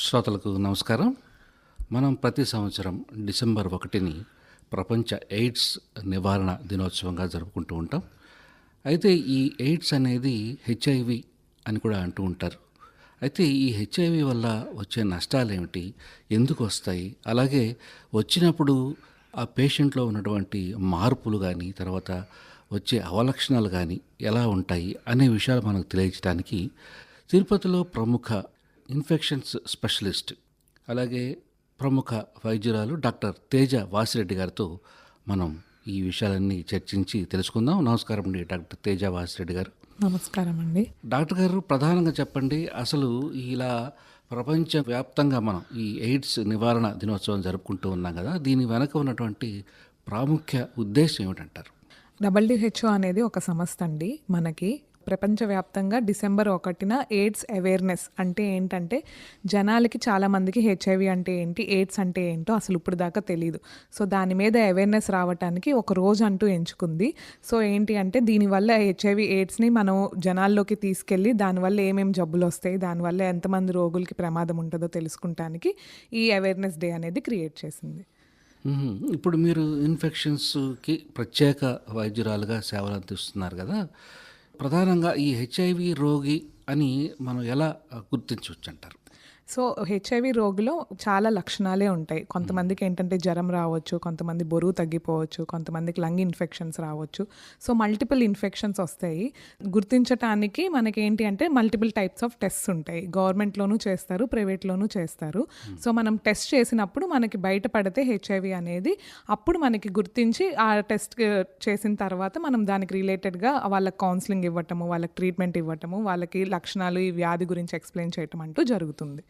శ్రోతలకు నమస్కారం. మనం ప్రతి సంవత్సరం డిసెంబర్ 1ని ప్రపంచ ఎయిడ్స్ నివారణ దినోత్సవంగా జరుపుకుంటూ ఉంటాం. అయితే ఈ ఎయిడ్స్ అనేది హెచ్ఐవి అని కూడా అంటూ ఉంటారు. అయితే ఈ హెచ్ఐవి వల్ల వచ్చే నష్టాలేమిటి, ఎందుకు వస్తాయి, అలాగే వచ్చినప్పుడు ఆ పేషెంట్లో ఉన్నటువంటి మార్పులు కానీ, తర్వాత వచ్చే అవలక్షణాలు కానీ ఎలా ఉంటాయి అనే విషయాలు మనకు తెలియజేయడానికి తిరుపతిలో ప్రముఖ ఇన్ఫెక్షన్స్ స్పెషలిస్ట్, అలాగే ప్రముఖ వైద్యురాలు డాక్టర్ తేజ వాసిరెడ్డి గారితో మనం ఈ విషయాలన్నీ చర్చించి తెలుసుకుందాం. నమస్కారం అండి డాక్టర్ తేజ వాసిరెడ్డి గారు. నమస్కారం అండి. డాక్టర్ గారు, ప్రధానంగా చెప్పండి, అసలు ఇలా ప్రపంచవ్యాప్తంగా మనం ఈ ఎయిడ్స్ నివారణ దినోత్సవం జరుపుకుంటూ ఉన్నాం కదా, దీని వెనక ఉన్నటువంటి ప్రాముఖ్య ఉద్దేశం ఏమిటంటారు? WHO అనేది ఒక సంస్థ అండి. మనకి ప్రపంచవ్యాప్తంగా డిసెంబర్ 1న ఎయిడ్స్ అవేర్నెస్ అంటే ఏంటంటే, జనాలకి చాలామందికి హెచ్ఐవి అంటే ఏంటి, ఎయిడ్స్ అంటే ఏంటో అసలు ఇప్పుడు దాకా తెలియదు. సో దాని మీద అవేర్నెస్ రావడానికి ఒక రోజు అంటూ ఎంచుకుంది. సో ఏంటి అంటే, దీనివల్ల హెచ్ఐవి ఎయిడ్స్ని మనం జనాల్లోకి తీసుకెళ్ళి దానివల్ల ఏమేమి జబ్బులు వస్తాయి, దానివల్ల ఎంతమంది రోగులకి ప్రమాదం ఉంటుందో తెలుసుకుంటానికి ఈ అవేర్నెస్ డే అనేది క్రియేట్ చేసింది. ఇప్పుడు మీరు ఇన్ఫెక్షన్స్కి ప్రత్యేక వైద్యురాలుగా సేవలు అందిస్తున్నారు కదా, ప్రధానంగా ఈ హెచ్ఐవి రోగి అని మనం ఎలా గుర్తించవచ్చు అంటారు? సో హెచ్ఐవి రోగిలో చాలా లక్షణాలే ఉంటాయి. కొంతమందికి ఏంటంటే జ్వరం రావచ్చు, కొంతమంది బరువు తగ్గిపోవచ్చు, కొంతమందికి లంగ్ ఇన్ఫెక్షన్స్ రావచ్చు. సో మల్టిపుల్ ఇన్ఫెక్షన్స్ వస్తాయి. గుర్తించటానికి మనకేంటి అంటే మల్టిపుల్ టైప్స్ ఆఫ్ టెస్ట్స్ ఉంటాయి. గవర్నమెంట్లోనూ చేస్తారు, ప్రైవేట్లోనూ చేస్తారు. సో మనం టెస్ట్ చేసినప్పుడు మనకి బయటపడితే హెచ్ఐవి అనేది, అప్పుడు మనకి గుర్తించి ఆ టెస్ట్ చేసిన తర్వాత మనం దానికి రిలేటెడ్గా వాళ్ళకి కౌన్సిలింగ్ ఇవ్వటము, వాళ్ళకి ట్రీట్మెంట్ ఇవ్వటము, వాళ్ళకి లక్షణాలు, ఈ వ్యాధి గురించి ఎక్స్ప్లెయిన్ చేయటం అంటూ జరుగుతుంది.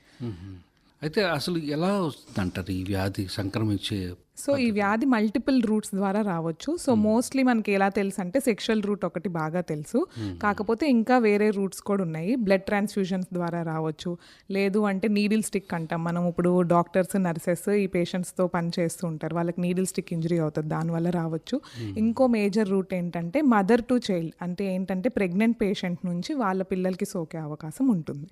అయితే అసలు ఎలా వస్తుందంటారు ఈ వ్యాధి సంక్రమించే? సో ఈ వ్యాధి మల్టిపుల్ రూట్స్ ద్వారా రావచ్చు. సో మోస్ట్లీ మనకి ఎలా తెలుసు అంటే సెక్షువల్ రూట్ ఒకటి బాగా తెలుసు. కాకపోతే ఇంకా వేరే రూట్స్ కూడా ఉన్నాయి. బ్లడ్ ట్రాన్స్ఫ్యూజన్స్ ద్వారా రావచ్చు, లేదు అంటే నీడిల్ స్టిక్ అంటాం మనం. ఇప్పుడు డాక్టర్స్, నర్సెస్ ఈ పేషెంట్స్తో పని చేస్తూ ఉంటారు, వాళ్ళకి నీడిల్ స్టిక్ ఇంజరీ అవుతుంది, దానివల్ల రావచ్చు. ఇంకో మేజర్ రూట్ ఏంటంటే మదర్ టు చైల్డ్, అంటే ఏంటంటే ప్రెగ్నెంట్ పేషెంట్ నుంచి వాళ్ళ పిల్లలకి సోకే అవకాశం ఉంటుంది.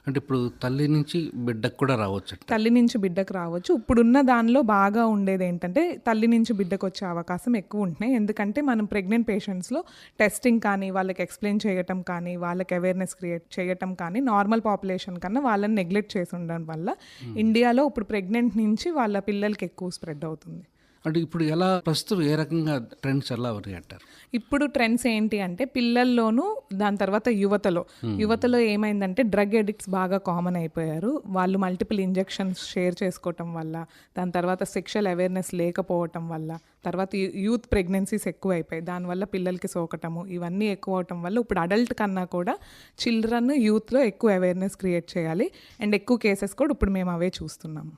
అంటే ఇప్పుడు తల్లి నుంచి బిడ్డకు కూడా రావచ్చు? తల్లి నుంచి బిడ్డకు రావచ్చు. ఇప్పుడున్న దానిలో బాగా ఉండేది ఏంటంటే తల్లి నుంచి బిడ్డకు వచ్చే అవకాశం ఎక్కువ ఉంటున్నాయి. ఎందుకంటే మనం ప్రెగ్నెంట్ పేషెంట్స్లో టెస్టింగ్ కానీ, వాళ్ళకి ఎక్స్ప్లెయిన్ చేయటం కానీ, వాళ్ళకి అవేర్నెస్ క్రియేట్ చేయటం కానీ నార్మల్ పాపులేషన్ కన్నా వాళ్ళని నెగ్లెక్ట్ చేసి ఉండడం వల్ల ఇండియాలో ఇప్పుడు ప్రెగ్నెంట్ నుంచి వాళ్ళ పిల్లలకి ఎక్కువ స్ప్రెడ్ అవుతుంది. అంటే ఇప్పుడు ఎలా, ప్రస్తుతం ఏ రకంగా ట్రెండ్స్ ఎలా ఉన్నాయి అంటారు? ఇప్పుడు ట్రెండ్స్ ఏంటి అంటే పిల్లల్లోనూ, దాని తర్వాత యువతలో ఏమైందంటే డ్రగ్ ఎడిక్ట్స్ బాగా కామన్ అయిపోయారు. వాళ్ళు మల్టిపుల్ ఇంజెక్షన్స్ షేర్ చేసుకోవటం వల్ల, దాని తర్వాత సెక్షువల్ అవేర్నెస్ లేకపోవటం వల్ల, తర్వాత యూత్ ప్రెగ్నెన్సీస్ ఎక్కువ అయిపోయాయి, దానివల్ల పిల్లలకి సోకటము ఇవన్నీ ఎక్కువ అవటం వల్ల ఇప్పుడు అడల్ట్ కన్నా కూడా చిల్డ్రన్, యూత్లో ఎక్కువ అవేర్నెస్ క్రియేట్ చేయాలి. అండ్ ఎక్కువ కేసెస్ కూడా ఇప్పుడు మేము అవే చూస్తున్నాము.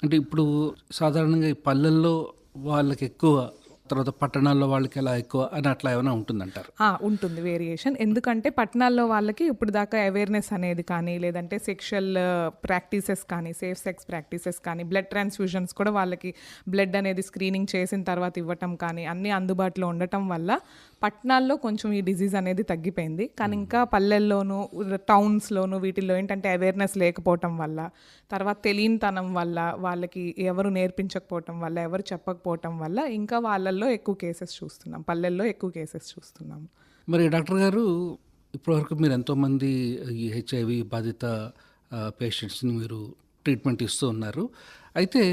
అంటే ఇప్పుడు సాధారణంగా ఈ పల్లెల్లో వాళ్ళకి ఎక్కువ, తర్వాత పట్టణాల్లో వాళ్ళకి ఎలా ఎక్కువ అని అట్లా ఏమైనా ఉంటుందంటారు? ఉంటుంది వేరియేషన్. ఎందుకంటే పట్టణాల్లో వాళ్ళకి ఇప్పుడు దాకా అవేర్నెస్ అనేది కానీ, లేదంటే సెక్షువల్ ప్రాక్టీసెస్ కానీ, సేఫ్ సెక్స్ ప్రాక్టీసెస్ కానీ, బ్లడ్ ట్రాన్స్ఫ్యూజన్స్ కూడా వాళ్ళకి బ్లడ్ అనేది స్క్రీనింగ్ చేసిన తర్వాత ఇవ్వటం కానీ అన్నీ అందుబాటులో ఉండటం వల్ల పట్టణాల్లో కొంచెం ఈ డిజీజ్ అనేది తగ్గిపోయింది. కానీ ఇంకా పల్లెల్లోనూ, టౌన్స్లోనూ వీటిల్లో ఏంటంటే అవేర్నెస్ లేకపోవటం వల్ల, తర్వాత తెలియనితనం వల్ల, వాళ్ళకి ఎవరు నేర్పించకపోవటం వల్ల, ఎవరు చెప్పకపోవటం వల్ల ఇంకా వాళ్ళల్లో ఎక్కువ కేసెస్ చూస్తున్నాం, పల్లెల్లో ఎక్కువ కేసెస్ చూస్తున్నాము. మరి డాక్టర్ గారు, ఇప్పటివరకు మీరు ఎంతోమంది ఈ హెచ్ఐవి బాధిత పేషెంట్స్ని మీరు ట్రీట్మెంట్ ఇస్తూ ఉన్నారు. అయితే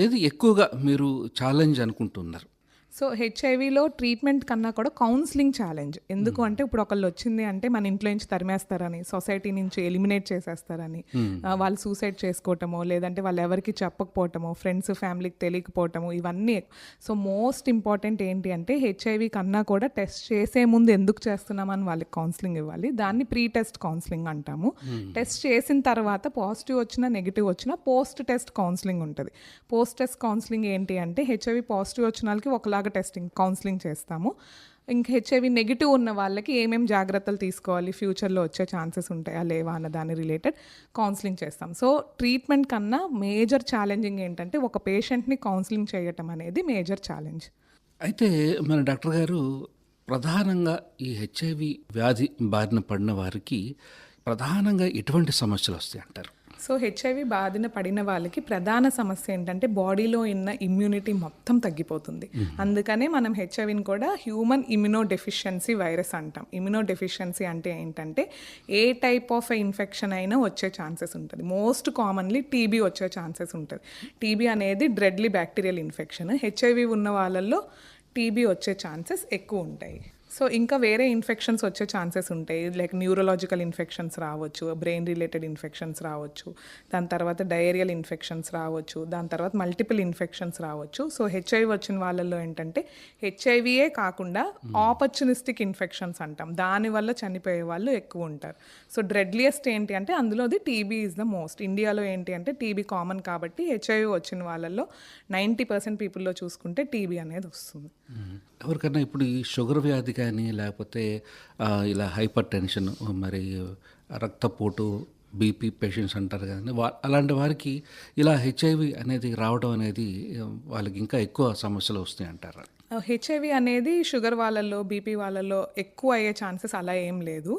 ఏది ఎక్కువగా మీరు ఛాలెంజ్ అనుకుంటున్నారు? సో హెచ్ఐవిలో ట్రీట్మెంట్ కన్నా కూడా కౌన్సిలింగ్ ఛాలెంజ్. ఎందుకు అంటే ఇప్పుడు ఒకళ్ళు వచ్చింది అంటే మన ఇంట్లో నుంచి తరిమేస్తారని, సొసైటీ నుంచి ఎలిమినేట్ చేసేస్తారని, వాళ్ళు సూసైడ్ చేసుకోవటమో, లేదంటే వాళ్ళు ఎవరికి చెప్పకపోవటమో, ఫ్రెండ్స్ ఫ్యామిలీకి తెలియకపోవటము, ఇవన్నీ. సో మోస్ట్ ఇంపార్టెంట్ ఏంటి అంటే హెచ్ఐవి కన్నా కూడా టెస్ట్ చేసే ముందు ఎందుకు చేస్తున్నామని వాళ్ళకి కౌన్సిలింగ్ ఇవ్వాలి. దాన్ని ప్రీ టెస్ట్ కౌన్సిలింగ్ అంటాము. టెస్ట్ చేసిన తర్వాత పాజిటివ్ వచ్చినా నెగిటివ్ వచ్చినా పోస్ట్ టెస్ట్ కౌన్సిలింగ్ ఉంటుంది. పోస్ట్ టెస్ట్ కౌన్సిలింగ్ ఏంటి అంటే హెచ్ఐవి పాజిటివ్ వచ్చిన వాళ్ళకి ఒకలాగా టెస్టింగ్ కౌన్సిలింగ్ చేస్తాము. ఇంకా హెచ్ఐవి నెగిటివ్ ఉన్న వాళ్ళకి ఏమేమి జాగ్రత్తలు తీసుకోవాలి, ఫ్యూచర్లో వచ్చే ఛాన్సెస్ ఉంటాయా లేవా అన్న దాని రిలేటెడ్ కౌన్సిలింగ్ చేస్తాం. సో ట్రీట్మెంట్ కన్నా మేజర్ ఛాలెంజింగ్ ఏంటంటే ఒక పేషెంట్ని కౌన్సిలింగ్ చేయటం అనేది మేజర్ ఛాలెంజ్. అయితే మన డాక్టర్ గారు, ప్రధానంగా ఈ హెచ్ఐవి వ్యాధి బారిన పడిన వారికి ప్రధానంగా ఎటువంటి సమస్యలు వస్తాయి అంటారు? సో హెచ్ఐవి బాధిన పడిన వాళ్ళకి ప్రధాన సమస్య ఏంటంటే బాడీలో ఉన్న ఇమ్యూనిటీ మొత్తం తగ్గిపోతుంది. అందుకనే మనం హెచ్ఐవిని కూడా హ్యూమన్ ఇమ్యూనో డెఫిషియన్సీ వైరస్ అంటాం. ఇమ్యూనో డెఫిషియన్సీ అంటే ఏంటంటే ఏ టైప్ ఆఫ్ ఇన్ఫెక్షన్ అయినా వచ్చే ఛాన్సెస్ ఉంటుంది. మోస్ట్ కామన్లీ టీబీ వచ్చే ఛాన్సెస్ ఉంటుంది. టీబీ అనేది డ్రెడ్లీ బ్యాక్టీరియల్ ఇన్ఫెక్షన్. హెచ్ఐవి ఉన్న వాళ్ళల్లో టీబీ వచ్చే ఛాన్సెస్ ఎక్కువ ఉంటాయి. సో ఇంకా వేరే ఇన్ఫెక్షన్స్ వచ్చే ఛాన్సెస్ ఉంటాయి. లైక్ న్యూరలాజికల్ ఇన్ఫెక్షన్స్ రావచ్చు, బ్రెయిన్ రిలేటెడ్ ఇన్ఫెక్షన్స్ రావచ్చు, దాని తర్వాత డయేరియల్ ఇన్ఫెక్షన్స్ రావచ్చు, దాని తర్వాత మల్టిపుల్ ఇన్ఫెక్షన్స్ రావచ్చు. సో హెచ్ఐవి వచ్చిన వాళ్ళల్లో ఏంటంటే హెచ్ఐవియే కాకుండా ఆపర్చునిస్టిక్ ఇన్ఫెక్షన్స్ అంటాం, దానివల్ల చనిపోయే వాళ్ళు ఎక్కువ ఉంటారు. సో డ్రెడ్లియస్ట్ ఏంటి అంటే అందులోది టీబీ ఈజ్ ద మోస్ట్. ఇండియాలో ఏంటి అంటే టీబీ కామన్ కాబట్టి హెచ్ఐవి వచ్చిన వాళ్ళల్లో 90% పీపుల్లో చూసుకుంటే టీబీ అనేది వస్తుంది. ఎవరికన్నా ఇప్పుడు ఈ షుగర్ వ్యాధి కానీ లేకపోతే ఇలా హైపర్ టెన్షన్, మరి రక్తపోటు, బీపీ పేషెంట్స్ అంటారు కదండి, అలాంటి వారికి ఇలా హెచ్ఐవి అనేది రావడం అనేది వాళ్ళకి ఇంకా ఎక్కువ సమస్యలు వస్తాయి అంటారా? హెచ్ఐవి అనేది షుగర్ వాళ్ళల్లో, బీపీ వాళ్ళల్లో ఎక్కువ అయ్యే ఛాన్సెస్ అలా ఏం లేదు.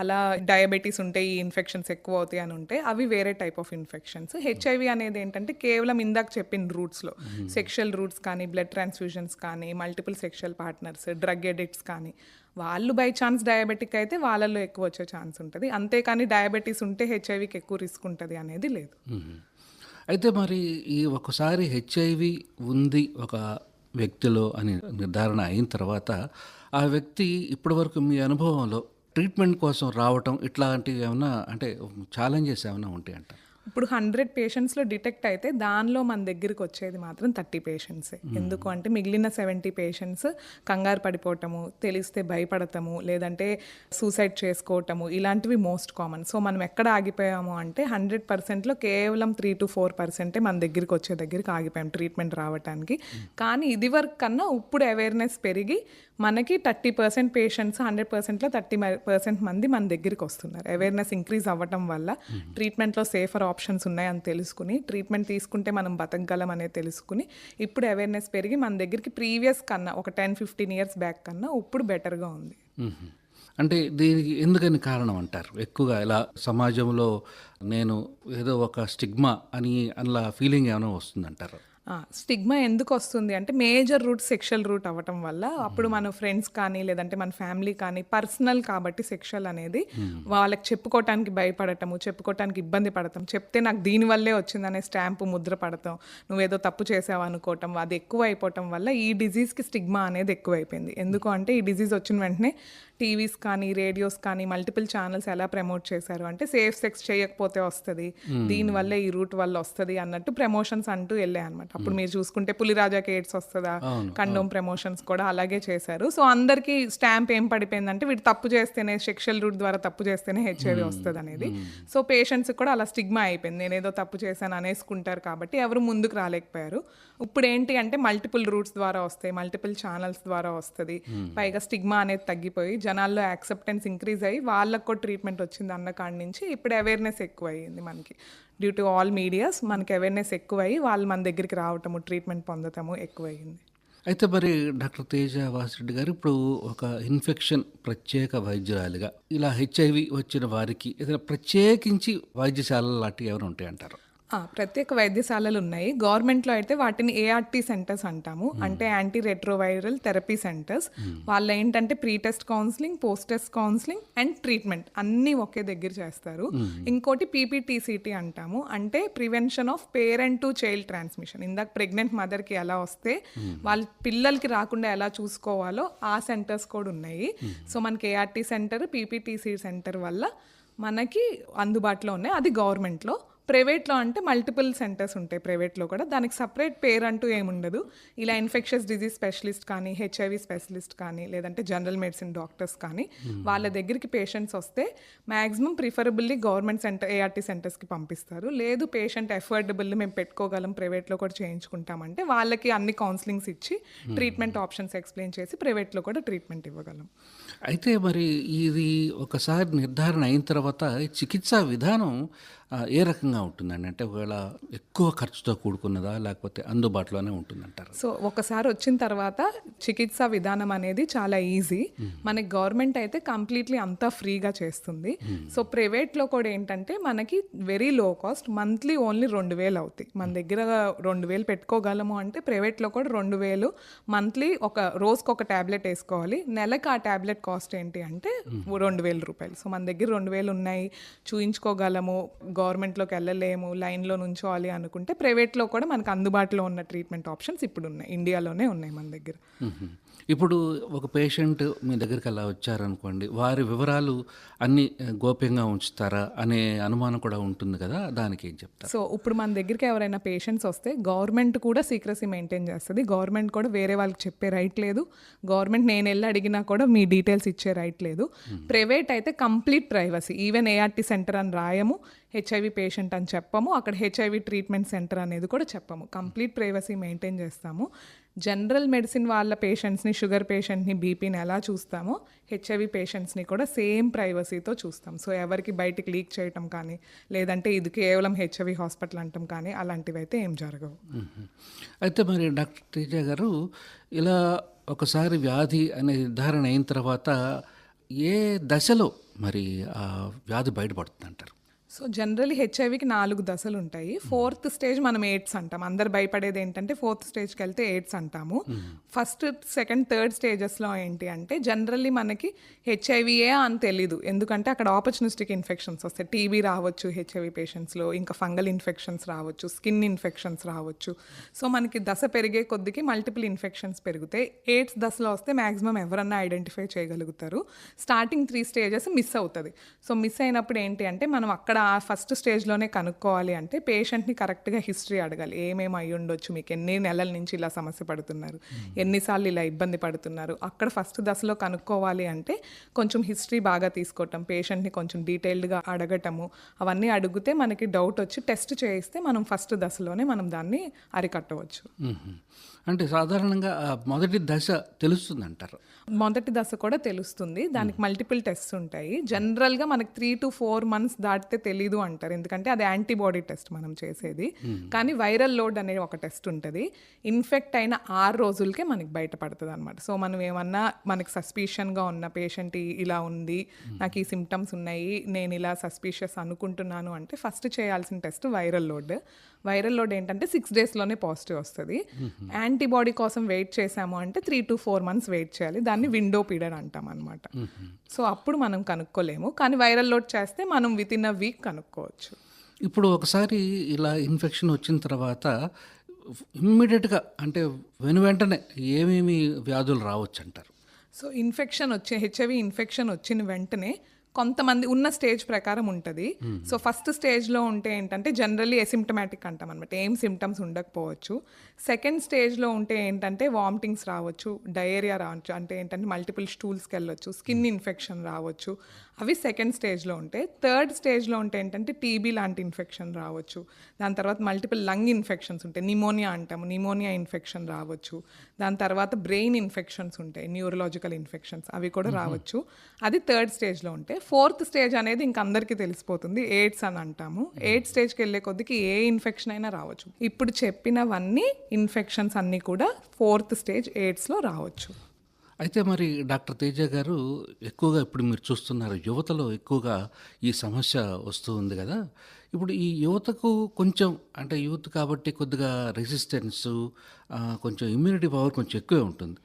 అలా డయాబెటీస్ ఉంటే ఈ ఇన్ఫెక్షన్స్ ఎక్కువ అవుతాయి అని ఉంటే అవి వేరే టైప్ ఆఫ్ ఇన్ఫెక్షన్స్. హెచ్ఐవి అనేది ఏంటంటే కేవలం ఇందాక చెప్పిన రూట్స్లో సెక్షువల్ రూట్స్ కానీ, బ్లడ్ ట్రాన్స్ఫ్యూజన్స్ కానీ, multiple sexual partners, drug addicts కానీ, వాళ్ళు బై ఛాన్స్ డయాబెటిక్ అయితే వాళ్ళల్లో ఎక్కువ వచ్చే ఛాన్స్ ఉంటుంది. అంతేకాని డయాబెటీస్ ఉంటే హెచ్ఐవికి ఎక్కువ రిస్క్ ఉంటుంది అనేది లేదు. అయితే మరి ఈ ఒకసారి హెచ్ఐవి ఉంది ఒక వ్యక్తిలో అని నిర్ధారణ అయిన తర్వాత ఆ వ్యక్తి ఇప్పటివరకు మీ అనుభవంలో ట్రీట్మెంట్ కోసం రావటం ఇట్లాంటివి ఏమైనా అంటే ఛాలెంజెస్ ఏమైనా ఉంటాయి అంట? ఇప్పుడు 100 పేషెంట్స్లో డిటెక్ట్ అయితే దానిలో మన దగ్గరికి వచ్చేది మాత్రం 30 పేషెంట్సే. ఎందుకు అంటే మిగిలిన 70 పేషెంట్స్ కంగారు పడిపోవటము, తెలిస్తే భయపడటము, లేదంటే సూసైడ్ చేసుకోవటము, ఇలాంటివి మోస్ట్ కామన్. సో మనం ఎక్కడ ఆగిపోయాము అంటే 100%లో కేవలం 3 to 4% మన దగ్గరికి వచ్చే దగ్గరికి ఆగిపోయాం ట్రీట్మెంట్ రావడానికి. కానీ ఇది వరకు కన్నా ఇప్పుడు అవేర్నెస్ పెరిగి మనకి 30% పేషెంట్స్ 100%లో 30% మంది మన దగ్గరికి వస్తున్నారు. అవేర్నెస్ ఇంక్రీజ్ అవ్వటం వల్ల ట్రీట్మెంట్లో సేఫర్ ఆప్షన్స్ ఉన్నాయని తెలుసుకుని, ట్రీట్మెంట్ తీసుకుంటే మనం బతకగలం అనేది తెలుసుకుని, ఇప్పుడు అవేర్నెస్ పెరిగి మన దగ్గరికి ప్రీవియస్ కన్నా ఒక 10-15 years బ్యాక్ కన్నా ఇప్పుడు బెటర్గా ఉంది. అంటే దీనికి ఎందుకని కారణం అంటారు? ఎక్కువగా ఇలా సమాజంలో నేను ఏదో ఒక స్టిగ్మా అని అలా ఫీలింగ్ ఏమైనా వస్తుందంటారు? స్టిగ్మా ఎందుకు వస్తుంది అంటే మేజర్ రూట్ సెక్షువల్ రూట్ అవ్వటం వల్ల అప్పుడు మన ఫ్రెండ్స్ కానీ లేదంటే మన ఫ్యామిలీ కానీ పర్సనల్ కాబట్టి సెక్షువల్ అనేది వాళ్ళకి చెప్పుకోవటానికి భయపడటము, చెప్పుకోవటానికి ఇబ్బంది పడతాం, చెప్తే నాకు దీనివల్లే వచ్చిందనే స్టాంపు ముద్ర పడతాం, నువ్వేదో తప్పు చేసావు అనుకోవటం, అది ఎక్కువ అయిపోవటం వల్ల ఈ డిజీజ్కి స్టిగ్మా అనేది ఎక్కువైపోయింది. ఎందుకు అంటే ఈ డిజీజ్ వచ్చిన వెంటనే టీవీస్ కానీ, రేడియోస్ కానీ, మల్టిపుల్ ఛానల్స్ ఎలా ప్రమోట్ చేశారు అంటే సేఫ్ సెక్స్ చేయకపోతే వస్తుంది, దీనివల్ల ఈ రూట్ వల్ల వస్తుంది అన్నట్టు ప్రమోషన్స్ అంటూ వెళ్ళాయి అనమాట. అప్పుడు మీరు చూసుకుంటే పులిరాజాకి ఎయిడ్స్ వస్తుందా, కండోమ్ ప్రమోషన్స్ కూడా అలాగే చేశారు. సో అందరికీ స్టాంప్ ఏం పడిపోయిందంటే వీడు తప్పు చేస్తేనే, సెక్షువల్ రూట్ ద్వారా తప్పు చేస్తేనే హెచ్ఐవి వస్తుంది అనేది. సో పేషెంట్స్ కూడా అలా స్టిగ్మా అయిపోయింది, నేనేదో తప్పు చేశాను అనేసుకుంటారు కాబట్టి ఎవరు ముందుకు రాలేకపోయారు. ఇప్పుడు ఏంటి అంటే మల్టిపుల్ రూట్స్ ద్వారా వస్తాయి, మల్టిపుల్ ఛానల్స్ ద్వారా వస్తుంది, పైగా స్టిగ్మా అనేది తగ్గిపోయి జనాల్లో యాక్సెప్టెన్స్ ఇంక్రీజ్ అయ్యి వాళ్ళకు కూడా ట్రీట్మెంట్ వచ్చింది అన్న కాడి నుంచి ఇప్పుడు అవేర్నెస్ ఎక్కువ అయ్యింది. మనకి డ్యూ టు ఆల్ మీడియాస్ మనకి అవేర్నెస్ ఎక్కువ అయ్యి వాళ్ళు మన దగ్గరికి రావటము, ట్రీట్మెంట్ పొందటము ఎక్కువ అయ్యింది. అయితే మరి డాక్టర్ తేజ వాసిరెడ్డి గారు, ఇప్పుడు ఒక ఇన్ఫెక్షన్ ప్రత్యేక వైద్యురాలిగా ఇలా హెచ్ఐవి వచ్చిన వారికి ఏదైనా ప్రత్యేకించి వైద్యశాలలు లాంటివి ఎవరు ఉంటాయి అంటారు? ప్రత్యేక వైద్యశాలలు ఉన్నాయి. గవర్నమెంట్లో అయితే వాటిని ఏఆర్టీ సెంటర్స్ అంటాము, అంటే యాంటీ రెట్రోవైరల్ థెరపీ సెంటర్స్. వాళ్ళు ఏంటంటే pre test counselling, post test counselling and treatment అన్నీ ఒకే దగ్గర చేస్తారు. ఇంకోటి పీపీటీసీటీ అంటాము, అంటే prevention of parent to child transmission. ఇందాక ప్రెగ్నెంట్ మదర్కి ఎలా వస్తే వాళ్ళ పిల్లలకి రాకుండా ఎలా చూసుకోవాలో ఆ సెంటర్స్ కూడా ఉన్నాయి. సో మనకి ఏఆర్టీ సెంటర్, పీపీటీసీ సెంటర్ వల్ల మనకి అందుబాటులో ఉన్నాయి. అది గవర్నమెంట్లో. ప్రైవేట్లో అంటే మల్టిపుల్ సెంటర్స్ ఉంటాయి ప్రైవేట్లో కూడా, దానికి సపరేట్ పేరు అంటూ ఏముండదు. ఇలా ఇన్ఫెక్షస్ డిజీజ్ స్పెషలిస్ట్ కానీ, హెచ్ఐవి స్పెషలిస్ట్ కానీ, లేదంటే జనరల్ మెడిసిన్ డాక్టర్స్ కానీ వాళ్ళ దగ్గరికి పేషెంట్స్ వస్తే maximum preferably government centre ART సెంటర్స్కి పంపిస్తారు. లేదు పేషెంట్ ఎఫోర్డబుల్ మేము పెట్టుకోగలం, ప్రైవేట్లో కూడా చేయించుకుంటామంటే వాళ్ళకి అన్ని కౌన్సిలింగ్స్ ఇచ్చి ట్రీట్మెంట్ ఆప్షన్స్ ఎక్స్ప్లెయిన్ చేసి ప్రైవేట్లో కూడా ట్రీట్మెంట్ ఇవ్వగలం. అయితే మరి ఇది ఒకసారి నిర్ధారణ అయిన తర్వాత చికిత్సా విధానం ఏ రకంగా ఉంటుందండి? అంటే ఒకవేళ ఎక్కువ ఖర్చుతో కూడుకున్నదా? లేకపోతే అందుబాటులోనే ఉంటుందంటారా? సో ఒకసారి వచ్చిన తర్వాత చికిత్సా విధానం అనేది చాలా ఈజీ. మనకి గవర్నమెంట్ అయితే కంప్లీట్లీ అంతా ఫ్రీగా చేస్తుంది. సో ప్రైవేట్లో కూడా ఏంటంటే మనకి very low cost, monthly only 2,000 అవుతాయి. మన దగ్గర 2,000 పెట్టుకోగలము అంటే ప్రైవేట్లో కూడా 2,000 మంత్లీ, ఒక రోజుకి ఒక ట్యాబ్లెట్ వేసుకోవాలి. నెలకు ఆ ట్యాబ్లెట్ కాస్ట్ ఏంటి అంటే 2,000 రూపాయలు. సో మన దగ్గర 2,000 ఉన్నాయి, చూయించుకోగలము, గవర్నమెంట్లోకి వెళ్ళలేము, లైన్లో నుంచోవాలి అనుకుంటే ప్రైవేట్లో కూడా మనకు అందుబాటులో ఉన్న ట్రీట్మెంట్ ఆప్షన్స్ ఇప్పుడు ఉన్నాయి, ఇండియాలోనే ఉన్నాయి మన దగ్గర. ఇప్పుడు ఒక పేషెంట్ మీ దగ్గరికి అలా వచ్చారనుకోండి, వారి వివరాలు అన్నీ గోప్యంగా ఉంచుతారా అనే అనుమానం కూడా ఉంటుంది కదా, దానికి ఏం చెప్తారు? సో ఇప్పుడు మన దగ్గరికి ఎవరైనా పేషెంట్స్ వస్తే గవర్నమెంట్ కూడా సీక్రసీ మెయింటైన్ చేస్తుంది. గవర్నమెంట్ కూడా వేరే వాళ్ళకి చెప్పే రైట్ లేదు. గవర్నమెంట్ నేను వెళ్ళి అడిగినా కూడా మీ డీటెయిల్స్ ఇచ్చే రైట్ లేదు. ప్రైవేట్ అయితే complete privacy. Even ART centre అని రాయము, హెచ్ఐవి పేషెంట్ అని చెప్పము, అక్కడ హెచ్ఐవి ట్రీట్మెంట్ సెంటర్ అనేది కూడా చెప్పము. కంప్లీట్ ప్రైవసీ మెయింటైన్ చేస్తాము. జనరల్ మెడిసిన్ వాళ్ళ పేషెంట్స్ని, షుగర్ పేషెంట్ని, బీపీని ఎలా చూస్తామో హెచ్ఐవి పేషెంట్స్ని కూడా సేమ్ ప్రైవసీతో చూస్తాం. సో ఎవరికి బయటికి లీక్ చేయటం కానీ, లేదంటే ఇది కేవలం హెచ్ఐవి హాస్పిటల్ అంటాం కానీ అలాంటివి అయితే ఏం జరగవు. అయితే మరి డాక్టర్ తేజ గారు, ఇలా ఒకసారి వ్యాధి అనే నిర్ధారణ అయిన తర్వాత ఏ దశలో మరి ఆ వ్యాధి బయటపడుతుంది అంటారు? సో జనరల్లీ హెచ్ఐవికి 4 దశలు ఉంటాయి. 4th స్టేజ్ మనం ఎయిడ్స్ అంటాం. అందరు భయపడేది ఏంటంటే 4th స్టేజ్కి వెళ్తే ఎయిడ్స్ అంటాము. ఫస్ట్, సెకండ్, థర్డ్ స్టేజెస్లో ఏంటి అంటే జనరల్లీ మనకి హెచ్ఐవియే అని తెలీదు, ఎందుకంటే అక్కడ ఆపర్చునిస్టిక్ ఇన్ఫెక్షన్స్ వస్తాయి. టీబీ రావచ్చు హెచ్ఐవి పేషెంట్స్లో, ఇంకా ఫంగల్ ఇన్ఫెక్షన్స్ రావచ్చు, స్కిన్ ఇన్ఫెక్షన్స్ రావచ్చు. సో మనకి దశ పెరిగే కొద్దికి మల్టిపుల్ ఇన్ఫెక్షన్స్ పెరుగుతాయి. ఎయిడ్స్ దశలో వస్తే మ్యాక్సిమం ఎవరన్నా ఐడెంటిఫై చేయగలుగుతారు. స్టార్టింగ్ 3 స్టేజెస్ మిస్ అవుతుంది. సో మిస్ అయినప్పుడు ఏంటి అంటే మనం అక్కడ ఆ ఫస్ట్ స్టేజ్లోనే కనుక్కోవాలి అంటే పేషెంట్ని కరెక్ట్గా హిస్టరీ అడగాలి. ఏమేమి అయ్యి ఉండొచ్చు, మీకు ఎన్ని నెలల నుంచి ఇలా సమస్య పడుతున్నారు, ఎన్నిసార్లు ఇలా ఇబ్బంది పడుతున్నారు, అక్కడ ఫస్ట్ దశలో కనుక్కోవాలి అంటే కొంచెం హిస్టరీ బాగా తీసుకోవటం, పేషెంట్ని కొంచెం డీటెయిల్డ్గా అడగటము, అవన్నీ అడిగితే మనకి డౌట్ వచ్చి టెస్ట్ చేయిస్తే మనం ఫస్ట్ దశలోనే మనం దాన్ని అరికట్టవచ్చు. అంటే సాధారణంగా ఆ మొదటి దశ తెలుస్తుంది అంటారు? మొదటి దశ కూడా తెలుస్తుంది. దానికి మల్టిపుల్ టెస్ట్స్ ఉంటాయి. జనరల్గా మనకి 3 to 4 months దాటితే తెలీదు అంటారు, ఎందుకంటే అది యాంటీబాడీ టెస్ట్ మనం చేసేది. కానీ వైరల్ లోడ్ అనే ఒక టెస్ట్ ఉంటుంది. ఇన్ఫెక్ట్ అయిన 6 రోజులకే మనకి బయటపడుతుంది అనమాట. సో మనం ఏమన్నా మనకి సస్పిషన్గా ఉన్న పేషెంట్ ఇలా ఉంది, నాకు ఈ సిమ్టమ్స్ ఉన్నాయి, నేను ఇలా సస్పిషియస్ అనుకుంటున్నాను అంటే ఫస్ట్ చేయాల్సిన test viral load. Viral load ఏంటంటే 6 daysలోనే పాజిటివ్ వస్తుంది. యాంటీబాడీ కోసం వెయిట్ చేసాము అంటే 3 to 4 months వెయిట్ చేయాలి. దాన్ని విండో పీరియడ్ అంటాం అనమాట. సో అప్పుడు మనం కనుక్కోలేము. కానీ వైరల్ లోడ్ చేస్తే మనం విత్ ఇన్ అ వీక్ కనుక్కోవచ్చు. ఇప్పుడు ఒకసారి ఇలా ఇన్ఫెక్షన్ వచ్చిన తర్వాత ఇమ్మీడియట్గా అంటే వెంటనే ఏమేమి వ్యాధులు రావచ్చు అంటారు? సో హెచ్ఐవి ఇన్ఫెక్షన్ వచ్చిన వెంటనే కొంతమంది ఉన్న స్టేజ్ ప్రకారం ఉంటుంది. సో ఫస్ట్ స్టేజ్లో ఉంటే ఏంటంటే జనరల్లీ ఎసిమ్టమాటిక్ అంటాం అనమాట, ఏం సిమ్టమ్స్ ఉండకపోవచ్చు. సెకండ్ స్టేజ్లో ఉంటే ఏంటంటే వామిటింగ్స్ రావచ్చు, డయేరియా రావచ్చు, అంటే ఏంటంటే మల్టిపుల్ స్టూల్స్కి వెళ్ళొచ్చు, స్కిన్ ఇన్ఫెక్షన్ రావచ్చు, అవి సెకండ్ స్టేజ్లో ఉంటాయి. థర్డ్ స్టేజ్లో ఉంటే ఏంటంటే టీబీ లాంటి ఇన్ఫెక్షన్ రావచ్చు. దాని తర్వాత మల్టిపుల్ లంగ్ ఇన్ఫెక్షన్స్ ఉంటాయి, నిమోనియా అంటాము, నిమోనియా ఇన్ఫెక్షన్ రావచ్చు. దాని తర్వాత బ్రెయిన్ ఇన్ఫెక్షన్స్ ఉంటాయి, న్యూరలాజికల్ ఇన్ఫెక్షన్స్, అవి కూడా రావచ్చు. అది థర్డ్ స్టేజ్లో ఉంటాయి. 4th స్టేజ్ అనేది ఇంక అందరికీ తెలిసిపోతుంది, ఎయిడ్స్ అని అంటాము. 8th స్టేజ్కి వెళ్ళే కొద్దికి ఏ ఇన్ఫెక్షన్ అయినా రావచ్చు. ఇప్పుడు చెప్పినవన్నీ ఇన్ఫెక్షన్స్ అన్నీ కూడా 4th స్టేజ్ ఎయిడ్స్లో రావచ్చు. అయితే మరి డాక్టర్ తేజ గారు, ఎక్కువగా ఇప్పుడు మీరు చూస్తున్నారు యువతలో ఎక్కువగా ఈ సమస్య వస్తూ ఉంది కదా. ఇప్పుడు ఈ యువతకు కొంచెం అంటే యూత్ కాబట్టి కొద్దిగా రెసిస్టెన్సు, కొంచెం ఇమ్యూనిటీ పవర్ కొంచెం ఎక్కువే ఉంటుంది.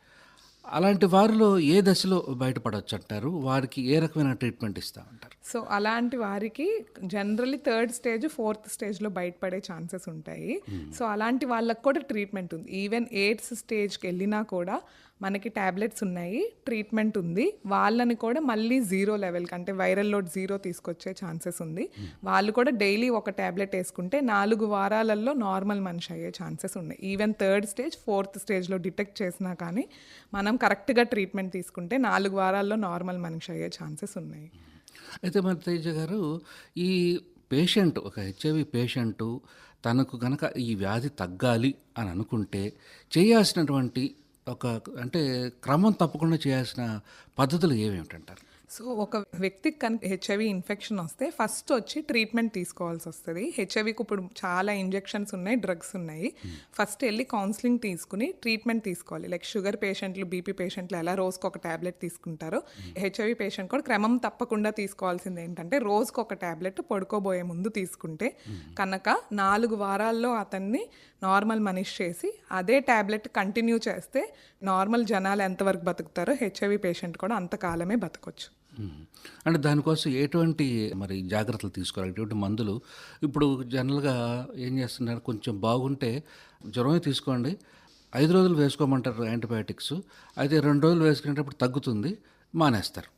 అలాంటి వారిలో ఏ దశలో బయటపడవచ్చు అంటారు? వారికి ఏ రకమైన ట్రీట్మెంట్ ఇస్తామంటారు? సో అలాంటి వారికి జనరల్లీ 3rd స్టేజ్ 4th స్టేజ్లో బయటపడే ఛాన్సెస్ ఉంటాయి. సో అలాంటి వాళ్ళకి కూడా ట్రీట్మెంట్ ఉంది. ఈవెన్ 8th స్టేజ్కి వెళ్ళినా కూడా మనకి ట్యాబ్లెట్స్ ఉన్నాయి, ట్రీట్మెంట్ ఉంది. వాళ్ళని కూడా మళ్ళీ 0 లెవెల్కి అంటే వైరల్ లోడ్ 0 తీసుకొచ్చే ఛాన్సెస్ ఉంది. వాళ్ళు కూడా డైలీ ఒక ట్యాబ్లెట్ వేసుకుంటే 4 వారాలలో నార్మల్ మనిషి అయ్యే ఛాన్సెస్ ఉన్నాయి. ఈవెన్ 3rd స్టేజ్ 4th స్టేజ్లో డిటెక్ట్ చేసినా కానీ మనం కరెక్ట్గా ట్రీట్మెంట్ తీసుకుంటే 4 వారాల్లో నార్మల్ మనిషి అయ్యే ఛాన్సెస్ ఉన్నాయి. అయితే మరి తేజ గారు, ఈ పేషెంట్ ఒక హెచ్ఐవి పేషెంటు తనకు గనక ఈ వ్యాధి తగ్గాలి అని అనుకుంటే చేయాల్సినటువంటి ఒక అంటే క్రమం తప్పకుండా చేయాల్సిన పద్ధతులు ఏమేమిటంటారు? సో ఒక వ్యక్తికి కనుక హెచ్ఐవి ఇన్ఫెక్షన్ వస్తే ఫస్ట్ వచ్చి ట్రీట్మెంట్ తీసుకోవాల్సి వస్తుంది. హెచ్ఐవికి ఇప్పుడు చాలా ఇంజెక్షన్స్ ఉన్నాయి, డ్రగ్స్ ఉన్నాయి. ఫస్ట్ వెళ్ళి కౌన్సిలింగ్ తీసుకుని ట్రీట్మెంట్ తీసుకోవాలి. లైక్ షుగర్ పేషెంట్లు, బీపీ పేషెంట్లు ఎలా రోజుకు ఒక ట్యాబ్లెట్ తీసుకుంటారో హెచ్ఐవి పేషెంట్ కూడా క్రమం తప్పకుండా తీసుకోవాల్సింది ఏంటంటే రోజుకు ఒక ట్యాబ్లెట్ పడుకోబోయే ముందు తీసుకుంటే కనుక 4 వారాల్లో అతన్ని నార్మల్ మనిషి చేసి అదే ట్యాబ్లెట్ కంటిన్యూ చేస్తే నార్మల్ జనాలు ఎంతవరకు బతుకుతారో హెచ్ఐవి పేషెంట్ కూడా అంతకాలమే బతకొచ్చు. అంటే దానికోసం ఎటువంటి మరి జాగ్రత్తలు తీసుకోవాలి, ఎటువంటి మందులు? ఇప్పుడు జనరల్గా ఏం చేస్తున్నారు, కొంచెం బాగుంటే జ్వరమే తీసుకోండి, 5 రోజులు వేసుకోమంటారు యాంటీబయాటిక్స్, అయితే 2 రోజులు వేసుకునేటప్పుడు తగ్గుతుంది, మానేస్తారు.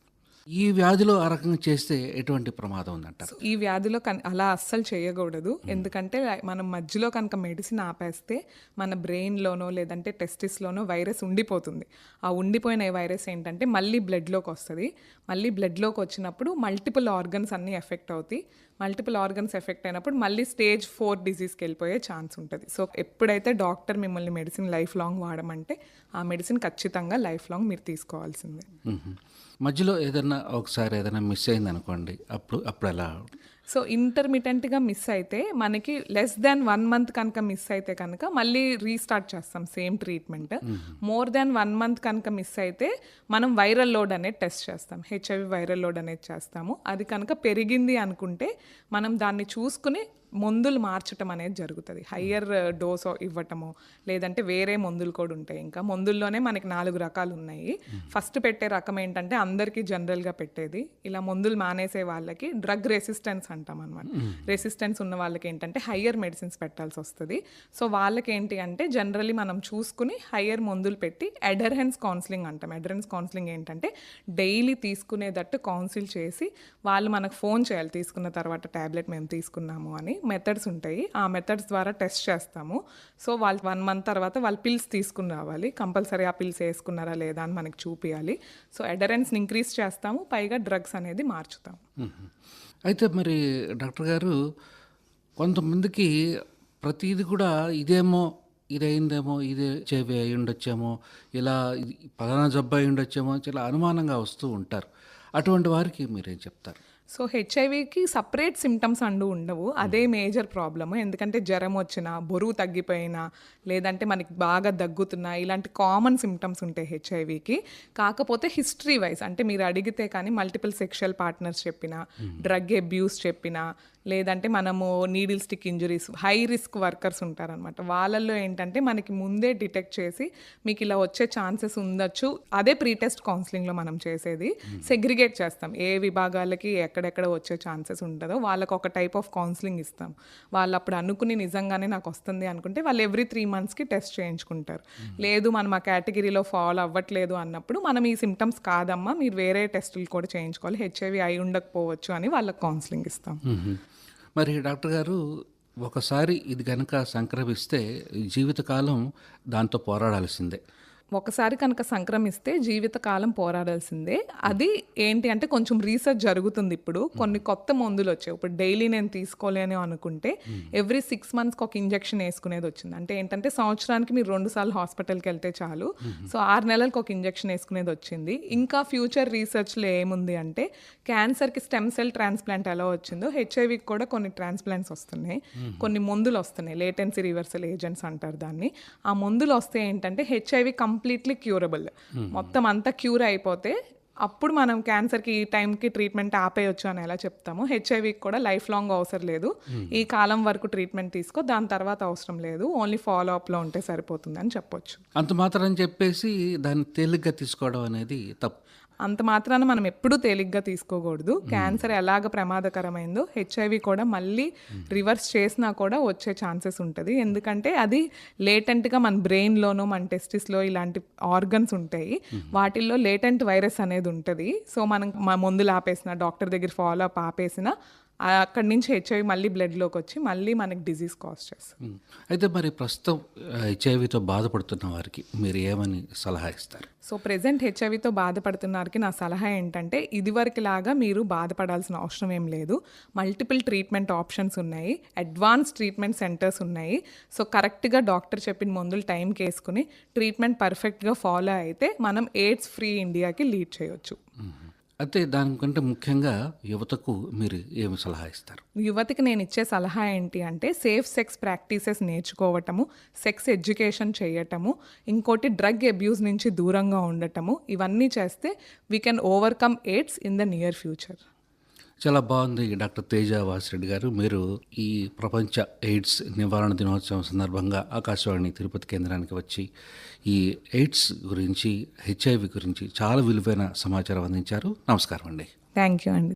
ఈ వ్యాధిలో ఆ రకంగా చేస్తే ఎటువంటి ప్రమాదం ఉందంటారు? ఈ వ్యాధిలో అలా అస్సలు చేయకూడదు. ఎందుకంటే మనం మధ్యలో కనుక మెడిసిన్ ఆపేస్తే మన బ్రెయిన్లోనో లేదంటే టెస్టిస్లోనో వైరస్ ఉండిపోతుంది. ఆ ఉండిపోయిన వైరస్ ఏంటంటే మళ్ళీ బ్లడ్లోకి వస్తుంది. మళ్ళీ బ్లడ్లోకి వచ్చినప్పుడు మల్టిపుల్ ఆర్గన్స్ అన్నీ ఎఫెక్ట్ అవుతాయి. మల్టిపుల్ ఆర్గన్స్ ఎఫెక్ట్ అయినప్పుడు మళ్ళీ స్టేజ్ 4 డిజీజ్కి వెళ్ళిపోయే ఛాన్స్ ఉంటుంది. సో ఎప్పుడైతే డాక్టర్ మిమ్మల్ని మెడిసిన్ లైఫ్ లాంగ్ వాడమంటే ఆ మెడిసిన్ ఖచ్చితంగా లైఫ్ లాంగ్ మీరు తీసుకోవాల్సిందే. మధ్యలో ఒకసారి ఏదైనా మిస్ అయింది అనుకోండి, అప్పుడు ఎలా? సో ఇంటర్మిటెంట్గా మిస్ అయితే మనకి లెస్ దాన్ 1 మంత్ కనుక మిస్ అయితే కనుక మళ్ళీ రీస్టార్ట్ చేస్తాం same treatment. More than 1 month కనుక మిస్ అయితే మనం వైరల్ లోడ్ అనేది టెస్ట్ చేస్తాం, హెచ్ఐవి వైరల్ లోడ్ అనేది చేస్తాము. అది కనుక పెరిగింది అనుకుంటే మనం దాన్ని చూసుకుని మందులు మార్చటం అనేది జరుగుతుంది. హయ్యర్ డోస్ ఇవ్వటము లేదంటే వేరే మందులు కూడా ఉంటాయి. ఇంకా మందుల్లోనే మనకి 4 రకాలు ఉన్నాయి. ఫస్ట్ పెట్టే రకం ఏంటంటే అందరికీ జనరల్గా పెట్టేది, ఇలా మందులు మానేసే వాళ్ళకి డ్రగ్ రెసిస్టెన్స్ అంటాం అనమాట. రెసిస్టెన్స్ ఉన్న వాళ్ళకి ఏంటంటే హయ్యర్ మెడిసిన్స్ పెట్టాల్సి వస్తుంది. సో వాళ్ళకి ఏంటి అంటే జనరల్లీ మనం చూసుకుని హయ్యర్ మందులు పెట్టి అడెరెన్స్ కౌన్సిలింగ్ అంటాం. అడెరెన్స్ కౌన్సిలింగ్ ఏంటంటే డైలీ తీసుకునేటట్టు కౌన్సిల్ చేసి వాళ్ళు మనకు ఫోన్ చేయాలి, తీసుకున్న తర్వాత ట్యాబ్లెట్ మేము తీసుకున్నాము అని. మెథడ్స్ ఉంటాయి, ఆ మెథడ్స్ ద్వారా టెస్ట్ చేస్తాము. సో వాళ్ళు 1 మంత్ తర్వాత వాళ్ళు పిల్స్ తీసుకుని రావాలి, కంపల్సరీ ఆ పిల్స్ వేసుకున్నారా లేదా అని మనకి చూపించాలి. సో అడరెన్స్ని ఇంక్రీజ్ చేస్తాము, పైగా డ్రగ్స్ అనేది మార్చుతాము. అయితే మరి డాక్టర్ గారు, కొంతమందికి ప్రతిది కూడా ఇదైందేమో, ఇదే చెవి అయి ఉండొచ్చేమో, ఇలా పలానా జబ్బు అయి ఉండొచ్చేమో చాలా అనుమానంగా వస్తూ ఉంటారు. అటువంటి వారికి మీరేం చెప్తారు? సో హెచ్ఐవికి సపరేట్ సిమ్టమ్స్ ఉండవు, అదే మేజర్ ప్రాబ్లమ్. ఎందుకంటే జ్వరం వచ్చినా, బరువు తగ్గిపోయినా, లేదంటే మనకి బాగా దగ్గుతున్నా, ఇలాంటి కామన్ సిమ్టమ్స్ ఉంటాయి హెచ్ఐవికి. కాకపోతే హిస్టరీ వైజ్ అంటే మీరు అడిగితే కానీ మల్టిపుల్ సెక్షువల్ పార్ట్నర్స్ చెప్పినా, డ్రగ్ అబ్యూస్ చెప్పినా, లేదంటే మనము needle stick injuries, high risk workers ఉంటారనమాట, వాళ్ళల్లో ఏంటంటే మనకి ముందే డిటెక్ట్ చేసి మీకు ఇలా వచ్చే ఛాన్సెస్ ఉండొచ్చు. అదే ప్రీ టెస్ట్ కౌన్సిలింగ్లో మనం చేసేది. సెగ్రిగేట్ చేస్తాం ఏ విభాగాలకి ఎక్కడెక్కడ వచ్చే ఛాన్సెస్ ఉంటుందో వాళ్ళకి ఒక టైప్ ఆఫ్ కౌన్సిలింగ్ ఇస్తాం. వాళ్ళు అప్పుడు అనుకుని నిజంగానే నాకు వస్తుంది అనుకుంటే వాళ్ళు ఎవ్రీ 3 monthsకి టెస్ట్ చేయించుకుంటారు. లేదు మనం ఆ కేటగిరీలో ఫాలో అవ్వట్లేదు అన్నప్పుడు మనం ఈ సిమ్టమ్స్ కాదమ్మా, మీరు వేరే టెస్టులు కూడా చేయించుకోవాలి, హెచ్ఐవి అయి ఉండకపోవచ్చు అని వాళ్ళకి కౌన్సిలింగ్ ఇస్తాం. మరి డాక్టర్ గారు, ఒకసారి ఇది కనుక సంక్రమిస్తే జీవితకాలం దాంతో పోరాడాల్సిందే. ఒకసారి కనుక సంక్రమిస్తే జీవితకాలం పోరాడాల్సిందే. అది ఏంటి అంటే కొంచెం రీసెర్చ్ జరుగుతుంది ఇప్పుడు. కొన్ని కొత్త మందులు వచ్చాయి. ఇప్పుడు డైలీ నేను తీసుకోలేను అనుకుంటే ఎవ్రీ 6 monthsకి ఒక ఇంజెక్షన్ వేసుకునేది వచ్చింది. అంటే ఏంటంటే సంవత్సరానికి మీరు 2 సార్లు హాస్పిటల్కి వెళ్తే చాలు. సో 6 నెలలకు ఒక ఇంజెక్షన్ వేసుకునేది వచ్చింది. ఇంకా ఫ్యూచర్ రీసెర్చ్లో ఏముంది అంటే క్యాన్సర్కి స్టెమ్ సెల్ ట్రాన్స్ప్లాంట్ ఎలా వచ్చిందో హెచ్ఐవికి కూడా కొన్ని ట్రాన్స్ప్లాంట్స్ వస్తున్నాయి, కొన్ని మందులు వస్తున్నాయి, లేటెన్సీ రివర్సల్ ఏజెంట్స్ అంటారు దాన్ని. ఆ మందులు వస్తే ఏంటంటే హెచ్ఐవి కంప్లీట్లీ క్యూరబుల్, మొత్తం అంతా క్యూర్ అయిపోతే అప్పుడు మనం క్యాన్సర్కి ఈ టైంకి ట్రీట్మెంట్ ఆపేయచ్చు అని ఎలా చెప్తాము, హెచ్ఐవికి కూడా లైఫ్ లాంగ్ అవసరం లేదు, ఈ కాలం వరకు ట్రీట్మెంట్ తీసుకో, దాని తర్వాత అవసరం లేదు, ఓన్లీ ఫాలో అప్లో ఉంటే సరిపోతుంది అని చెప్పొచ్చు. అంత మాత్రం చెప్పేసి దాన్ని తేలిగ్గా తీసుకోవడం అనేది తప్పు. అంత మాత్రాన మనం ఎప్పుడూ తేలిగ్గా తీసుకోకూడదు. క్యాన్సర్ ఎలాగ ప్రమాదకరమైందో హెచ్ఐవి కూడా మళ్ళీ రివర్స్ చేసినా కూడా వచ్చే ఛాన్సెస్ ఉంటుంది. ఎందుకంటే అది లేటెంట్గా మన బ్రెయిన్లోనూ మన టెస్టిస్లో ఇలాంటి ఆర్గన్స్ ఉంటాయి, వాటిల్లో లేటెంట్ వైరస్ అనేది ఉంటుంది. సో మనం మందులు ఆపేసిన, డాక్టర్ దగ్గర ఫాలో అప్ ఆపేసిన, అక్కడి నుంచి హెచ్ఐవి మళ్ళీ బ్లడ్లోకి వచ్చి మళ్ళీ మనకి డిజీజ్ కాజ్ చేస్తుంది. అయితే మరి ప్రస్తుతం హెచ్ఐవితో బాధపడుతున్న వారికి మీరు ఏమని సలహా ఇస్తారు? సో ప్రెజెంట్ హెచ్ఐవితో బాధపడుతున్న వారికి నా సలహా ఏంటంటే ఇదివరకు లాగా మీరు బాధపడాల్సిన అవసరం ఏం లేదు. మల్టిపుల్ ట్రీట్మెంట్ ఆప్షన్స్ ఉన్నాయి, అడ్వాన్స్ ట్రీట్మెంట్ సెంటర్స్ ఉన్నాయి. సో కరెక్ట్గా డాక్టర్ చెప్పిన మందులు టైంకి వేసుకుని ట్రీట్మెంట్ పర్ఫెక్ట్గా ఫాలో అయితే మనం ఎయిడ్స్ ఫ్రీ ఇండియాకి లీడ్ చేయొచ్చు. అయితే దానికంటే ముఖ్యంగా యువతకు మీరు ఏమి సలహా ఇస్తారు? యువతికి నేను ఇచ్చే సలహా ఏంటి అంటే సేఫ్ సెక్స్ ప్రాక్టీసెస్ నేర్చుకోవటము, సెక్స్ ఎడ్యుకేషన్ చేయటము, ఇంకోటి డ్రగ్ అబ్యూస్ నుంచి దూరంగా ఉండటము. ఇవన్నీ చేస్తే we can overcome AIDS in the near future. చాలా బాగుంది డాక్టర్ తేజ వాసిరెడ్డి గారు. మీరు ఈ ప్రపంచ ఎయిడ్స్ నివారణ దినోత్సవం సందర్భంగా ఆకాశవాణి తిరుపతి కేంద్రానికి వచ్చి ఈ ఎయిడ్స్ గురించి, హెచ్ఐవి గురించి చాలా విలువైన సమాచారం అందించారు. నమస్కారం అండి. థ్యాంక్ యూ అండి.